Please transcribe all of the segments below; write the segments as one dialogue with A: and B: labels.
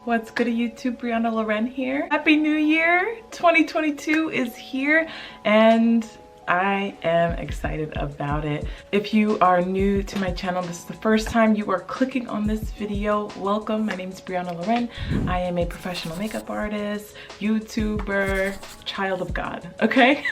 A: What's good YouTube? BrianaLorenn here. Happy New Year! 2022 is here and I am excited about it. If you are new to my channel, this is the first time you are clicking on this video, welcome. My name is BrianaLorenn. I am a professional makeup artist, YouTuber, child of God, okay?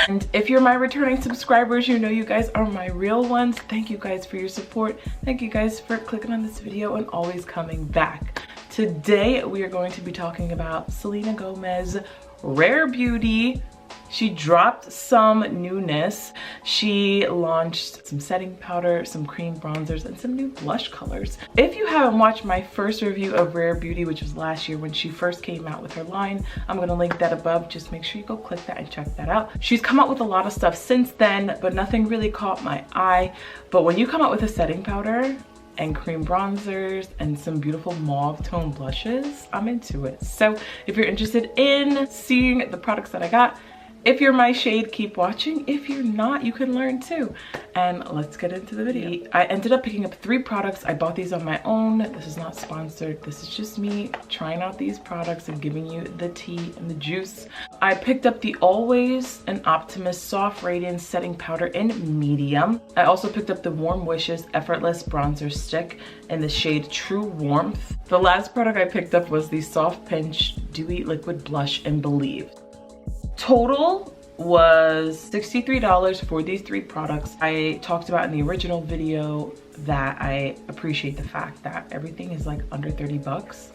A: And if you're my returning subscribers, you know you guys are my real ones. Thank you guys for your support. Thank you guys for clicking on this video and always coming back. Today, we are going to be talking about Selena Gomez Rare Beauty. She dropped some newness. She launched some setting powder, some cream bronzers, and some new blush colors. If you haven't watched my first review of Rare Beauty, which was last year when she first came out with her line, I'm gonna link that above. Just make sure you go click that and check that out. She's come out with a lot of stuff since then, but nothing really caught my eye. But when you come out with a setting powder and cream bronzers and some beautiful mauve tone blushes, I'm into it. So if you're interested in seeing the products that I got, if you're my shade, keep watching. If you're not, you can learn too. And let's get into the video. I ended up picking up 3 products. I bought these on my own. This is not sponsored. This is just me trying out these products and giving you the tea and the juice. I picked up the Always and Optimist Soft Radiance Setting Powder in medium. I also picked up the Warm Wishes Effortless Bronzer Stick in the shade True Warmth. The last product I picked up was the Soft Pinch Dewy Liquid Blush in Believe. Total was $63 for these 3 products. I talked about in the original video that I appreciate the fact that everything is like under 30 bucks.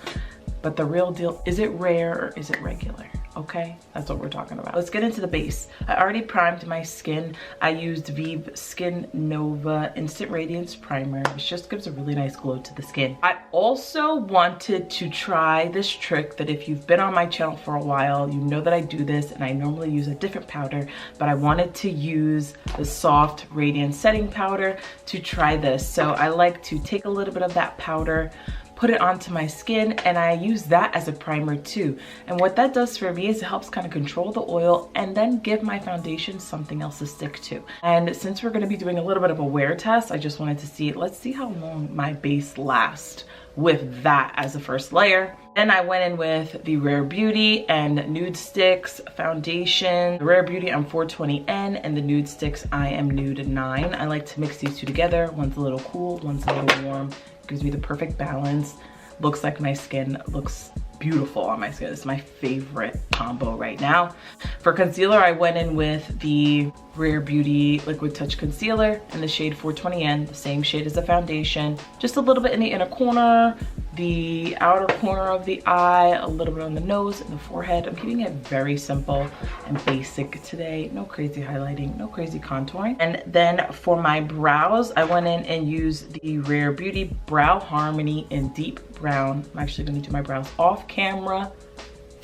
A: But the real deal, is it rare or is it regular? Okay, that's what we're talking about. Let's get into the base. I already primed my skin. I used Vive Skin Nova Instant Radiance Primer, which just gives a really nice glow to the skin. I also wanted to try this trick that if you've been on my channel for a while, you know that I do this and I normally use a different powder, but I wanted to use the Soft Radiance Setting Powder to try this. So I like to take a little bit of that powder, put it onto my skin, and I use that as a primer too. And what that does for me is it helps kind of control the oil and then give my foundation something else to stick to. And since we're gonna be doing a little bit of a wear test, I just wanted to see, let's see how long my base lasts with that as a first layer. Then I went in with the Rare Beauty and Nude Sticks foundation. The Rare Beauty I'm 420N and the Nude Sticks I am Nude 9. I like to mix these 2 together. One's a little cool, one's a little warm. Gives me the perfect balance. Looks like my skin looks beautiful on my skin. It's my favorite combo right now. For concealer, I went in with the Rare Beauty Liquid Touch Concealer in the shade 420N, the same shade as the foundation. Just a little bit in the inner corner, the outer corner of the eye, a little bit on the nose and the forehead. I'm keeping it very simple and basic today. No crazy highlighting, no crazy contouring. And then for my brows, I went in and used the Rare Beauty Brow Harmony in Deep Brown. I'm actually gonna do my brows off camera.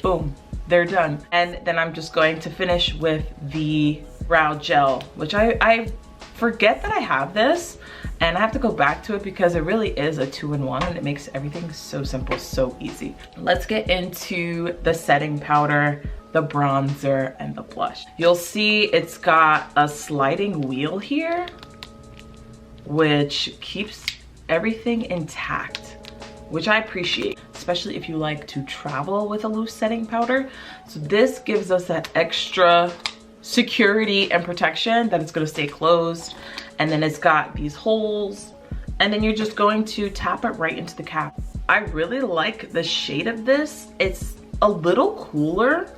A: Boom, they're done. And then I'm just going to finish with the brow gel, which I forget that I have this, and I have to go back to it because it really is a 2-in-1 and it makes everything so simple, so easy. Let's get into the setting powder, the bronzer, and the blush. You'll see it's got a sliding wheel here, which keeps everything intact, which I appreciate, especially if you like to travel with a loose setting powder. So this gives us that extra security and protection that it's gonna stay closed. And then it's got these holes, and then you're just going to tap it right into the cap. I really like the shade of this. It's a little cooler.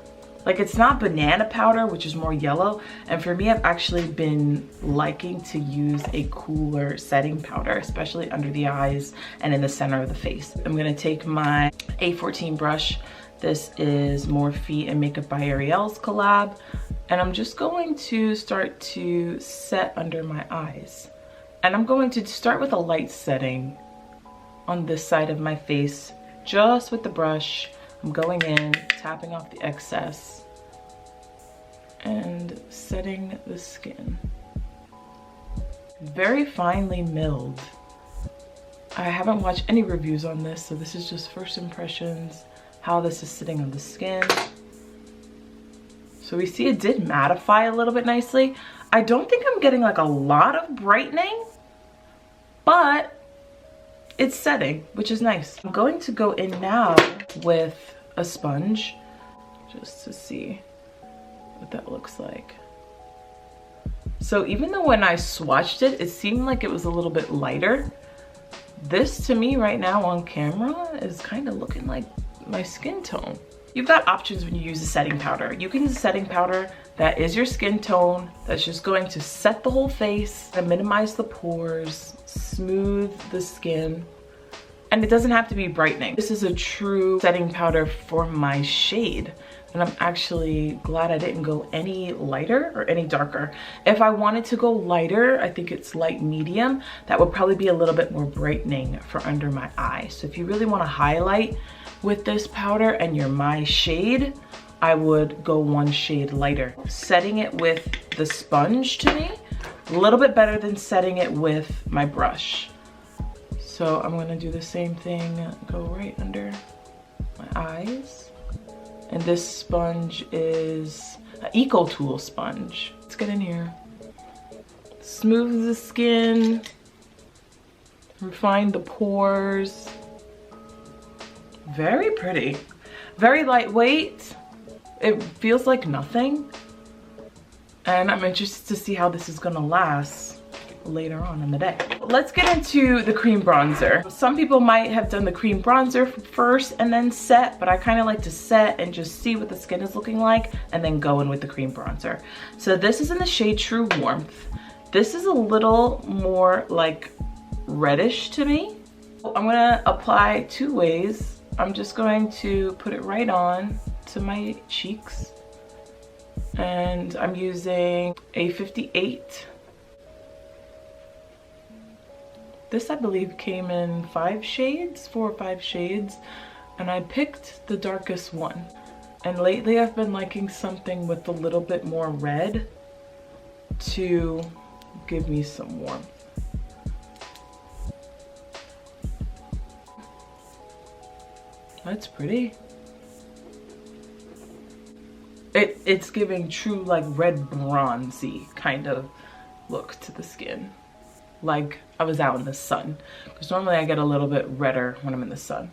A: Like, it's not banana powder, which is more yellow. And for me, I've actually been liking to use a cooler setting powder, especially under the eyes and in the center of the face. I'm gonna take my A14 brush. This is Morphe and Makeup by Ariel's collab. And I'm just going to start to set under my eyes. And I'm going to start with a light setting on this side of my face, just with the brush. I'm going in, tapping off the excess, and setting the skin. Very finely milled. I haven't watched any reviews on this, so this is just first impressions, how this is sitting on the skin. So we see it did mattify a little bit nicely. I don't think I'm getting like a lot of brightening, but it's setting, which is nice. I'm going to go in now with a sponge just to see what that looks like. So even though when I swatched it, it seemed like it was a little bit lighter, this to me right now on camera is kind of looking like my skin tone. You've got options when you use a setting powder. You can use a setting powder that is your skin tone, that's just going to set the whole face and minimize the pores, smooth the skin, and it doesn't have to be brightening. This is a true setting powder for my shade, and I'm actually glad I didn't go any lighter or any darker. If I wanted to go lighter, I think it's light medium, that would probably be a little bit more brightening for under my eye. So if you really want to highlight with this powder and you're my shade, I would go one shade lighter. Setting it with the sponge to me, a little bit better than setting it with my brush. So I'm gonna do the same thing, go right under my eyes. And this sponge is an Eco Tool sponge. Let's get in here. Smooth the skin, refine the pores. Very pretty, very lightweight. It feels like nothing. And I'm interested to see how this is gonna last later on in the day. Let's get into the cream bronzer. Some people might have done the cream bronzer first and then set, but I kind of like to set and just see what the skin is looking like and then go in with the cream bronzer. So this is in the shade True Warmth. This is a little more like reddish to me. I'm gonna apply two ways. I'm just going to put it right on to my cheeks. And I'm using a 58. This I believe came in 4 or 5 shades, and I picked the darkest one. And lately I've been liking something with a little bit more red to give me some warmth. That's pretty. It's giving true like red bronzy kind of look to the skin. Like I was out in the sun. Because normally I get a little bit redder when I'm in the sun.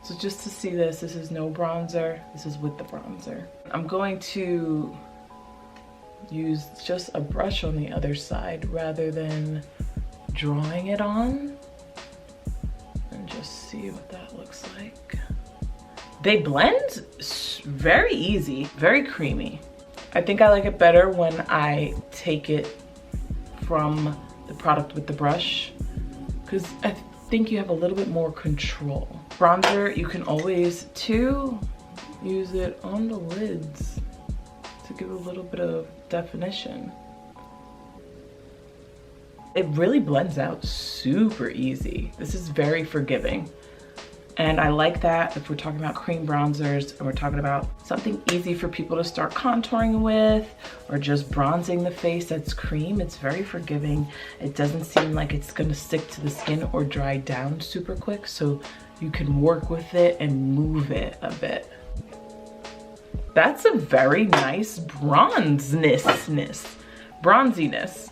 A: So just to see this is no bronzer. This is with the bronzer. I'm going to use just a brush on the other side rather than drawing it on. And just see what that looks like. They blend very easy, very creamy. I think I like it better when I take it from the product with the brush, because I think you have a little bit more control. Bronzer, you can always too use it on the lids to give a little bit of definition. It really blends out super easy. This is very forgiving. And I like that if we're talking about cream bronzers and we're talking about something easy for people to start contouring with or just bronzing the face that's cream, it's very forgiving. It doesn't seem like it's gonna stick to the skin or dry down super quick, so you can work with it and move it a bit. That's a very nice bronziness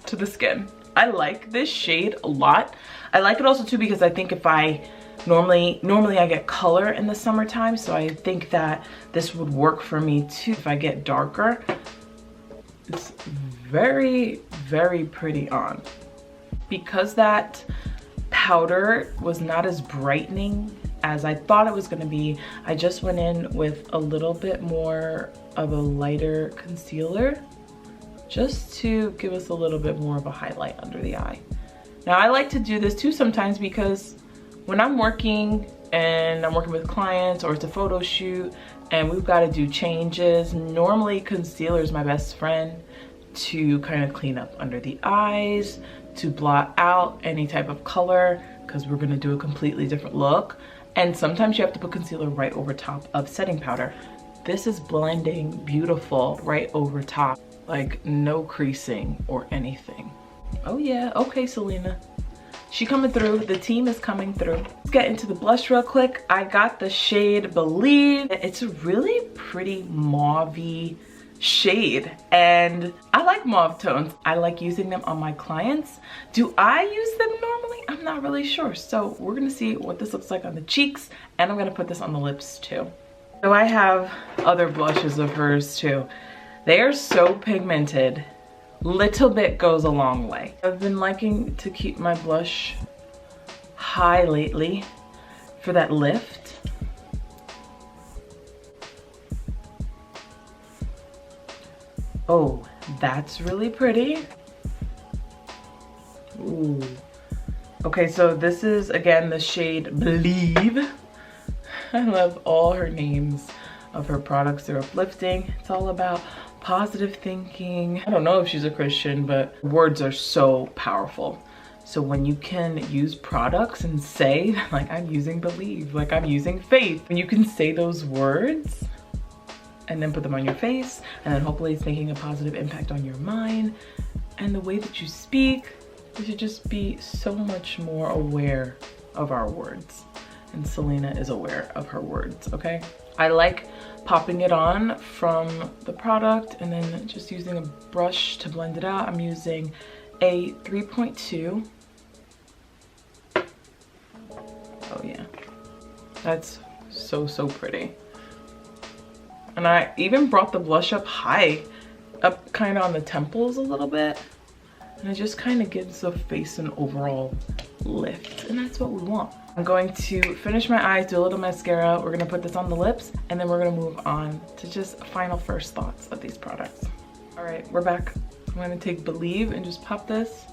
A: to the skin. I like this shade a lot. I like it also too because I think if I normally I get color in the summertime, so I think that this would work for me too if I get darker. It's very, very pretty on. Because that powder was not as brightening as I thought it was gonna be, I just went in with a little bit more of a lighter concealer just to give us a little bit more of a highlight under the eye. Now I like to do this too sometimes because when I'm working and I'm working with clients or it's a photo shoot and we've got to do changes, normally concealer is my best friend to kind of clean up under the eyes, to blot out any type of color, because we're going to do a completely different look. And sometimes you have to put concealer right over top of setting powder. This is blending beautiful right over top, like no creasing or anything. Oh yeah, okay Selena. She coming through, the team is coming through. Let's get into the blush real quick. I got the shade Believe. It's a really pretty mauve-y shade, and I like mauve tones. I like using them on my clients. Do I use them normally? I'm not really sure. So we're gonna see what this looks like on the cheeks, and I'm gonna put this on the lips too. So I have other blushes of hers too. They are so pigmented. Little bit goes a long way. I've been liking to keep my blush high lately for that lift. Oh, that's really pretty. Ooh. Okay, so this is again the shade Believe. I love all her names of her products. They're uplifting. It's all about positive thinking. I don't know if she's a Christian, but words are so powerful. So when you can use products and say, like, I'm using believe, like I'm using faith, when you can say those words and then put them on your face, and then hopefully it's making a positive impact on your mind and the way that you speak, we should just be so much more aware of our words. And Selena is aware of her words, okay? I like popping it on from the product and then just using a brush to blend it out. I'm using a 3.2. Oh yeah, that's so pretty. And I even brought the blush up high, up kind of on the temples a little bit. And it just kind of gives the face an overall lift, and that's what we want. I'm going to finish my eyes, do a little mascara. We're gonna put this on the lips, and then we're gonna move on to just final first thoughts of these products. All right, we're back. I'm gonna take Believe and just pop this.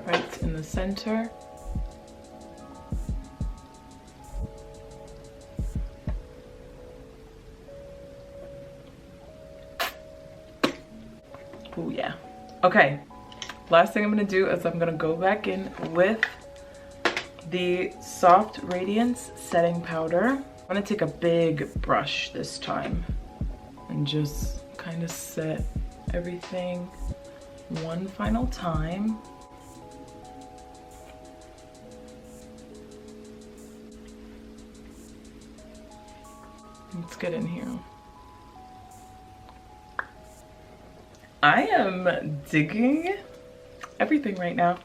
A: Right in the center. Oh yeah. Okay, last thing I'm gonna do is I'm gonna go back in with the Soft Radiance setting powder. I'm gonna take a big brush this time and just kind of set everything one final time. Let's get in here. I am digging everything right now.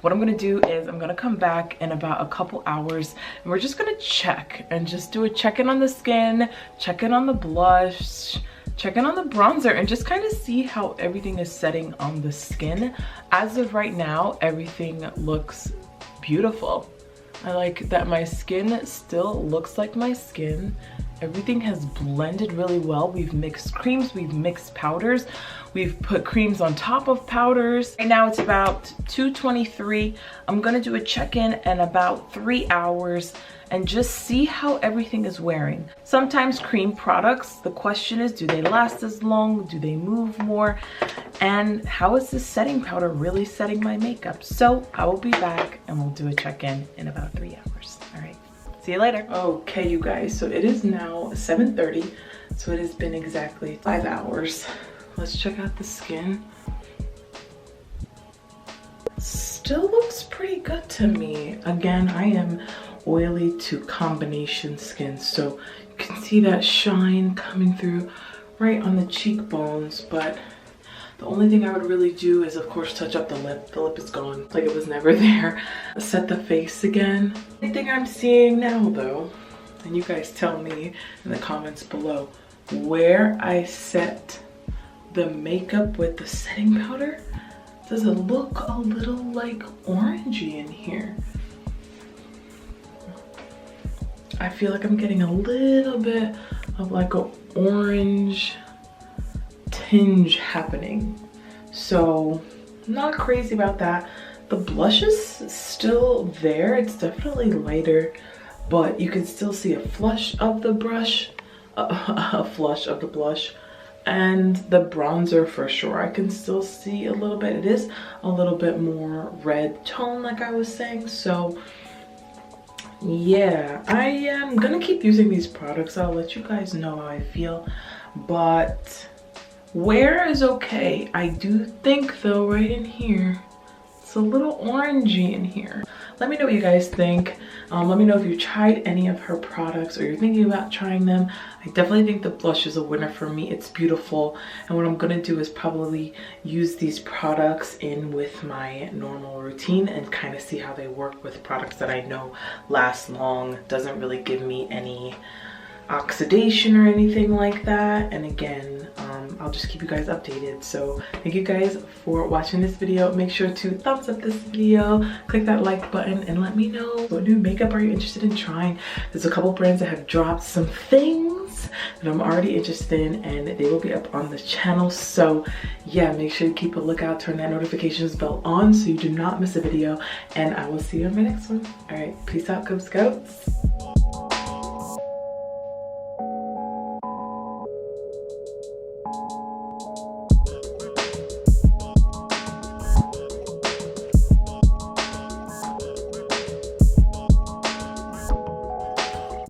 A: What I'm gonna do is I'm gonna come back in about a couple hours and we're just gonna check and just do a check-in on the skin, check in on the blush, check in on the bronzer, and just kind of see how everything is setting on the skin. As of right now, everything looks beautiful. I like that my skin still looks like my skin. Everything has blended really well. We've mixed creams, we've mixed powders, we've put creams on top of powders. Right now it's about 2:23. I'm gonna do a check-in in about 3 hours and just see how everything is wearing. Sometimes cream products, the question is, do they last as long? Do they move more? And how is this setting powder really setting my makeup? So I will be back and we'll do a check-in in about 3 hours. All right. See you later. Okay, you guys, so it is now 7:30, so it has been exactly 5 hours. Let's check out the skin. Still looks pretty good to me. Again, I am oily to combination skin, so you can see that shine coming through right on the cheekbones, but the only thing I would really do is, of course, touch up the lip. The lip is gone, like it was never there. Set the face again. The thing I'm seeing now, though, and you guys tell me in the comments below, where I set the makeup with the setting powder, does it look a little like orangey in here? I feel like I'm getting a little bit of like an orange tinge happening. So not crazy about that. The blush is still there. It's definitely lighter, but you can still see a flush of the brush, a flush of the blush, and the bronzer for sure. I can still see a little bit. It is a little bit more red tone, like I was saying. So yeah, I am gonna keep using these products. I'll let you guys know how I feel, but wear is okay. I do think though, right in here, it's a little orangey in here. Let me know what you guys think. Let me know if you tried any of her products or you're thinking about trying them. I definitely think the blush is a winner for me. It's beautiful. And what I'm gonna do is probably use these products in with my normal routine and kind of see how they work with products that I know last long. Doesn't really give me any oxidation or anything like that. And again, I'll just keep you guys updated. So thank you guys for watching this video. Make sure to thumbs up this video, click that like button, and let me know what new makeup are you interested in trying. There's a couple brands that have dropped some things that I'm already interested in, and they will be up on the channel. So yeah, make sure you keep a lookout, turn that notifications bell on so you do not miss a video, and I will see you in my next one. All right, peace out, Goats.